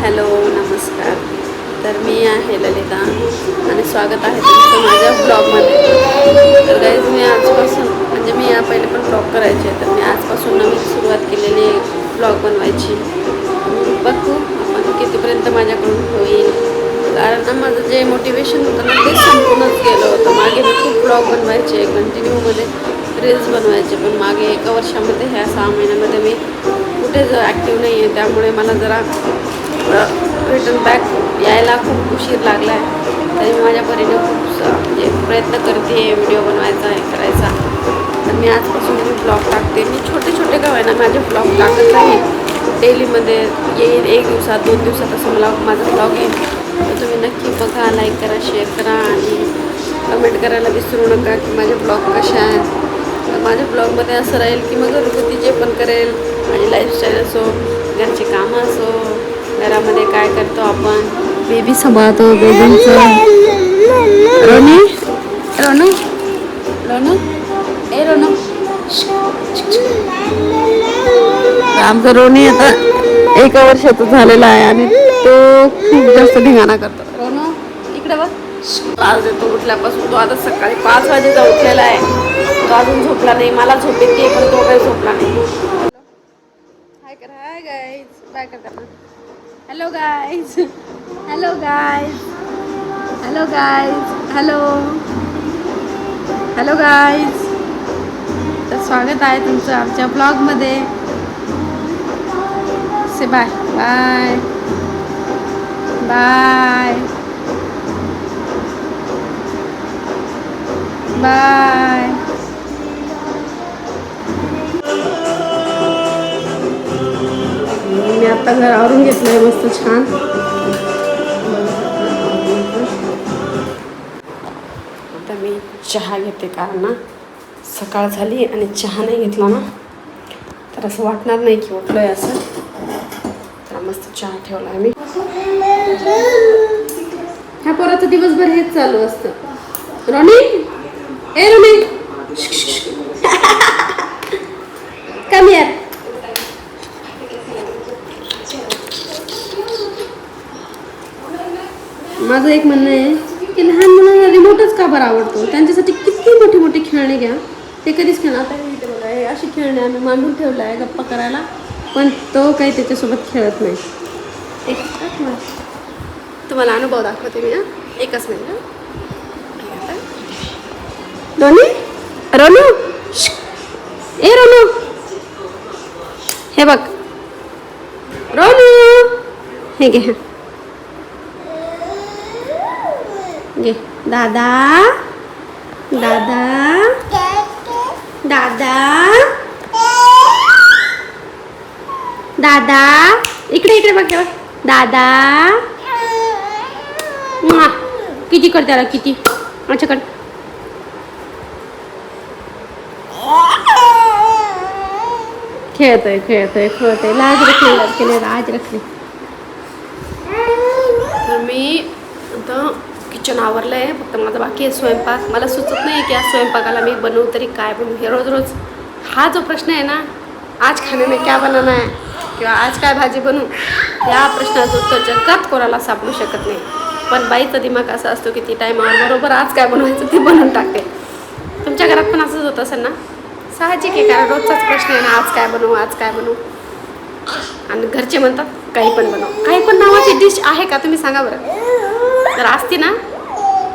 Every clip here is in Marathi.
हॅलो नमस्कार. तर मी आहे ललिता आणि स्वागत आहे तुमचं माझ्या ब्लॉगमध्ये. तर गाईज मी आजपासून म्हणजे मी या पहिले पण ब्लॉग करायचे, तर मी आजपासून नवीन सुरुवात केलेली ब्लॉग बनवायची. बघू आपण कितीपर्यंत माझ्याकडून होईल, कारण ना माझं जे मोटिवेशन होतं ना ते संपूनच गेलं होतं. मागे मी खूप ब्लॉग बनवायचे, कंटिन्यूमध्ये रील्स बनवायचे, पण मागे 1 वर्षामध्ये ह्या 6 महिन्यामध्ये मी कुठेच ॲक्टिव्ह नाही आहे. त्यामुळे मला जरा रिटर्न बॅक यायला खूप उशीर लागला आहे. तरी मी माझ्या परीने खूप म्हणजे प्रयत्न करते आहे व्हिडिओ बनवायचा हे करायचा. तर मी आजपासून मी ब्लॉग टाकते. मी छोटे छोटे का होईना माझे ब्लॉग टाकत राहील. डेलीमध्ये येईल 1 दिवसात 2 दिवसात असं मला माझा ब्लॉग येईल. तर तुम्ही नक्की बघा, लाईक करा, शेअर करा आणि कमेंट करायला विसरू नका की माझे ब्लॉग कसे आहेत. माझ्या ब्लॉगमध्ये असं राहील की मग घरगुती जे पण करेल, माझी लाईफस्टाईल असो, घरची कामं असो, घरामध्ये काय करतो आपण, बेबी सांभाळतो, बेबींचं. रोनी रोनू रोनू ए रोनू. आमचा रोनी आता 1 वर्षाचा झालेला आहे आणि तो खूप जास्त धिंगाणा करतो. रोनू इकडे बघ. त्रास देतो उठल्यापासून. तो आता सकाळी 5 वाजेचा उठलेला आहे. तो अजून झोपला नाही. मला झोप येते पण तो काही झोपला नाही. हाय कर. Hi guys. काय करता? Hello guys. Hello guys. Hello guys. Hello hello guys. तर स्वागत आहे तुमचं आमच्या ब्लॉगमध्ये. से बाय बाय बाय बाय. मी आता घर आवरून घेतलंय मस्त छान. आता मी चहा घेते, कारण ना सकाळ झाली आणि चहा नाही घेतला ना तर असं वाटणार नाही की उठलोय असं. तर मस्त चहा ठेवला आहे मी. ह्या पोराचं दिवसभर हेच चालू असतं. रोनी ए रोनी कम हिअर. माझं एक म्हणणं आहे की लहान मुलांना रिमोटच का बरं आवडतो. त्यांच्यासाठी किती मोठी मोठी खेळणी घ्या, ते कधीच खेळणार. आता इथे बघा, हे अशी खेळणी आम्ही मांडून ठेवलं आहे गप्पा करायला, पण तो काही त्याच्यासोबत खेळत नाही. तुम्हाला अनुभव दाखवते मी. 1 मिनिट. रोनी रोनू ए रोनू हे बघ. रोनू हे घे. घे दादा दादा दादा दादा. इकडे इकडे बघ दादा. किती कर त्याला किती. अच्छा कर. खेळतोय खेळतोय खेळतोय. लाज रखले लाज रखले. तर मी आता किचन आवरलं आहे, फक्त माझा बाकी आहे स्वयंपाक. मला सुचत नाही की आज स्वयंपाकाला मी बनवू तरी काय बनवू. हे रोज रोज हा जो प्रश्न आहे ना, आज खाने में क्या बनाना है किंवा आज काय भाजी बनवू, या प्रश्नाचं उत्तर जगात कोणाला सापडू शकत नाही. पण बाईचा दिमाग असा असतो की ती टाईमावर बरोबर आज काय बनवायचं ते बनवून टाकते. तुमच्या घरात पण असंच होत असेल ना. साहजिक आहे, कारण रोजचाच प्रश्न आहे ना, आज काय बनवू आज काय बनवू. आणि घरचे म्हणतात काही पण बनव. काही पण नावाची डिश आहे का तुम्ही सांगा बरं. जर असती ना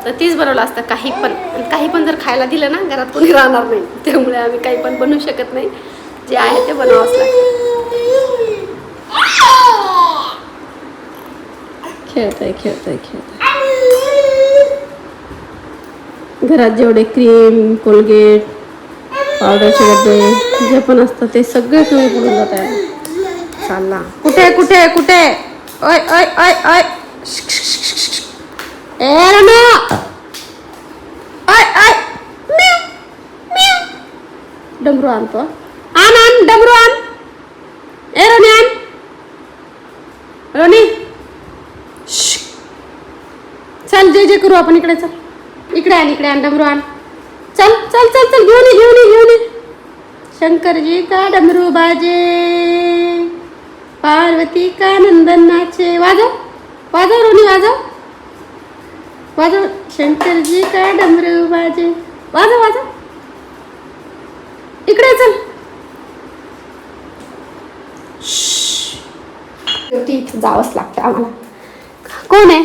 तर तीच बनवलं असतं काही पण. काही पण जर खायला दिलं ना घरात कोणी राहणार नाही. त्यामुळे आम्ही काही पण बनवू शकत नाही. जे आहे ते बनवावंच लागतं. खेळतोय खेळतोय खेळतोय. घरात जेवढे क्रीम, कोलगेट, पावडरचे डबे जे पण असतं ते सगळे तुम्ही पडून जात आहे. चालला कुठे कुठे कुठे. ओय ओय ओय ओय. ए रोनू ओय ओय. डमरू आणतो. आण आण डमरू आण. ए रोनी आण. रोनी चल जे जे करू आपण. इकडे चल. इकडे आण डमरू आण. चल चल चल चल. घेऊन ये. शंकर जी का डमरू बाजे, पार्वती का नंदन नाचे. वाजव वाजव रोनी वाजव वाजव. शंकर जी का डमरू बाजे. वाजव वाजव. इकडे चल. इथं जावंच लागतं आम्हाला. कोण आहे?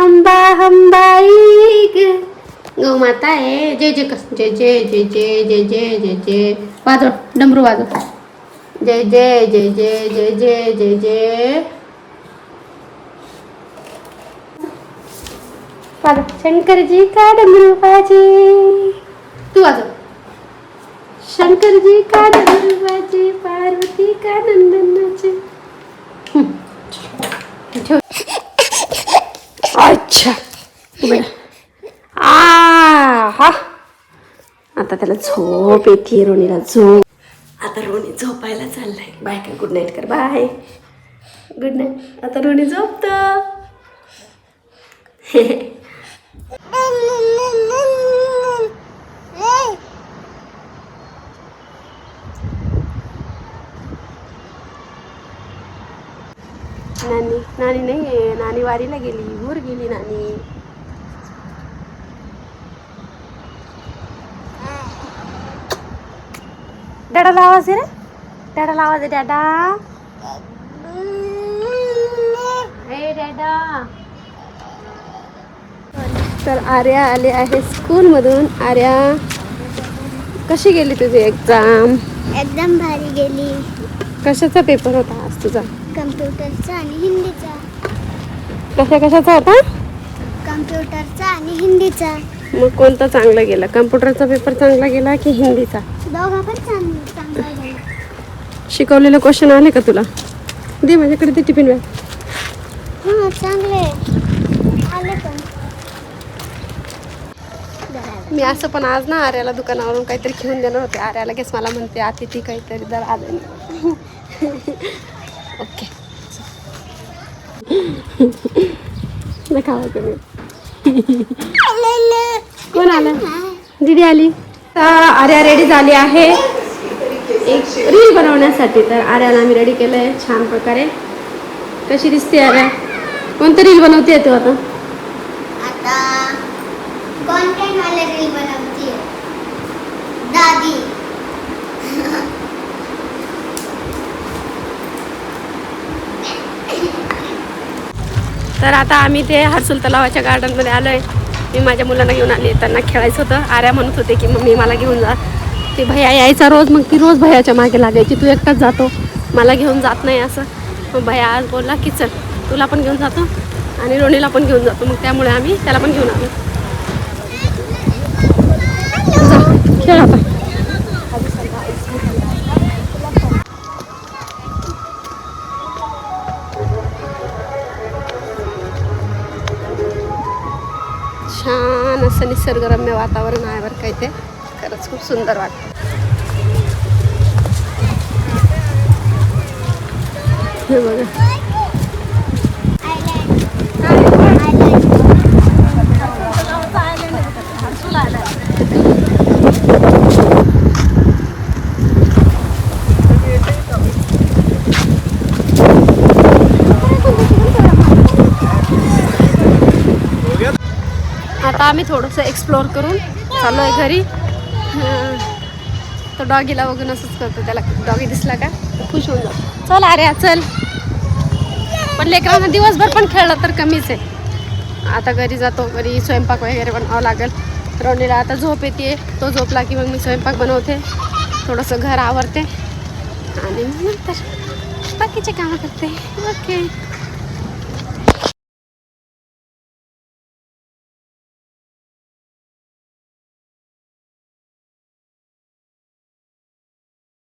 अंबा अंबाई ग गौ माता आहे. जय जय कस जय जय जय जय जय जय जय जय. वाजव डमरू वाजव. जय जय जय जय जय जय जय जय. वाजव. शंकर जी का डमरू बाजे. तू वाजव. शंकर जी का डमरू बाजे. पार्वती का नंदन नाचे. अच्छा हा. आता त्याला झोप येते. रोनीला झोप. आता रोनी झोपायला चाललाय. बाय काय. गुड नाईट कर. Bye good night. आता रोनी झोपत. नानी नानी नाही आहे. नानी वारीला गेली. भूर गेली नानी. डॅडाला आवाज आहे रे. डॅडाला आवाज आहे. डॅडा हे डॅडा. तर आर्या आले आहे स्कूलमधून. आर्या कशी गेली तुझी एक्झाम? एकदम भारी गेली. कशाचा पेपर होता आज तुझा? कम्प्युटरचा आणि हिंदीचा. कशाचा होता? कम्प्युटरचा आणि हिंदीचा. मग कोणता चांगला गेला? कम्प्युटरचा पेपर चांगला गेला की हिंदीचा? दोघा पण चांगला गेला. शिकवलेले क्वेश्चन आले का तुला? दे माझ्याकडे ते टिफिन बॅग. हां चांगले आले पण. मी असं पण आज ना आर्याला दुकानावरून काहीतरी घेऊन देणार होते. आर्या लगेच मला म्हणते अतिथी काहीतरी दर आले. ओके दाखवा. कोण आलं? दीदी आली. आर्या रेडी झाली आहे एक रील बनवण्यासाठी. तर आर्याला आम्ही रेडी केलं आहे छान प्रकारे. कशी दिसते आर्या? कोणतं रील बनवते तू आता? आता कंटेंट वाले रील बनवती है दादी. तर आता आम्ही ते हर्सुल तलावाच्या गार्डनमध्ये आलो आहे. मी माझ्या मुलांना घेऊन आली. त्यांना खेळायचं होतं. आर्या म्हणत होते की मम्मी मला घेऊन जा. ते भैया यायचा रोज. मग ती रोज भैयाच्या मागे लागायची. तू एकटाच जातो, मला घेऊन जात नाही असं. मग भैया आज बोलला की चल तुला पण घेऊन जातो आणि रोनीला पण घेऊन जातो. मग त्यामुळे आम्ही त्याला पण घेऊन आलो. खेळ आता. छान असं निसर्गरम्य वातावरण आहे बरं काय. ते खरंच खूप सुंदर वाटतं. हे बघा. आता आम्ही थोडंसं एक्सप्लोअर करून चाललो आहे घरी. तो डॉगीला बघून असंच करतो. त्याला डॉगी दिसला का खुश होऊन जातो. चल अरे चल. पण लेकरांना दिवसभर पण खेळलं तर कमीच आहे. आता घरी जातो. घरी स्वयंपाक वगैरे बनवावं लागेल. रोनीला आता झोप येते. तो झोपला की मग मी स्वयंपाक बनवते. थोडंसं घर आवरते आणि मग नंतर बाकीचे कामं करते. ओके.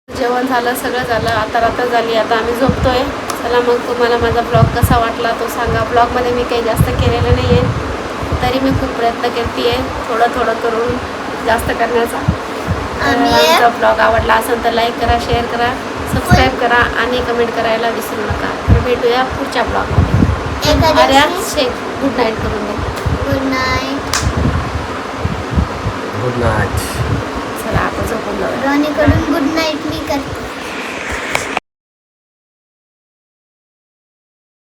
जेवण झालं, सगळं झालं. आता रात्र झाली. आता आम्ही झोपतोय. चला मग तुम्हाला माझा ब्लॉग कसा वाटला तो सांगा. ब्लॉगमध्ये मी काही जास्त केलेलं नाही आहे. तरी मी खूप प्रयत्न करते आहे थोडं करून जास्त करण्याचा. आमचा ब्लॉग आवडला असेल तर लाईक करा, शेअर करा, सबस्क्राईब करा आणि कमेंट करायला विसरू नका. तर भेटूया पुढच्या ब्लॉगमध्ये. आर्या शेख गुड नाईट करून दे. Good night. Good night. चला आता झोपून जाऊया. रोनीकडून गुड नाईट मी करते.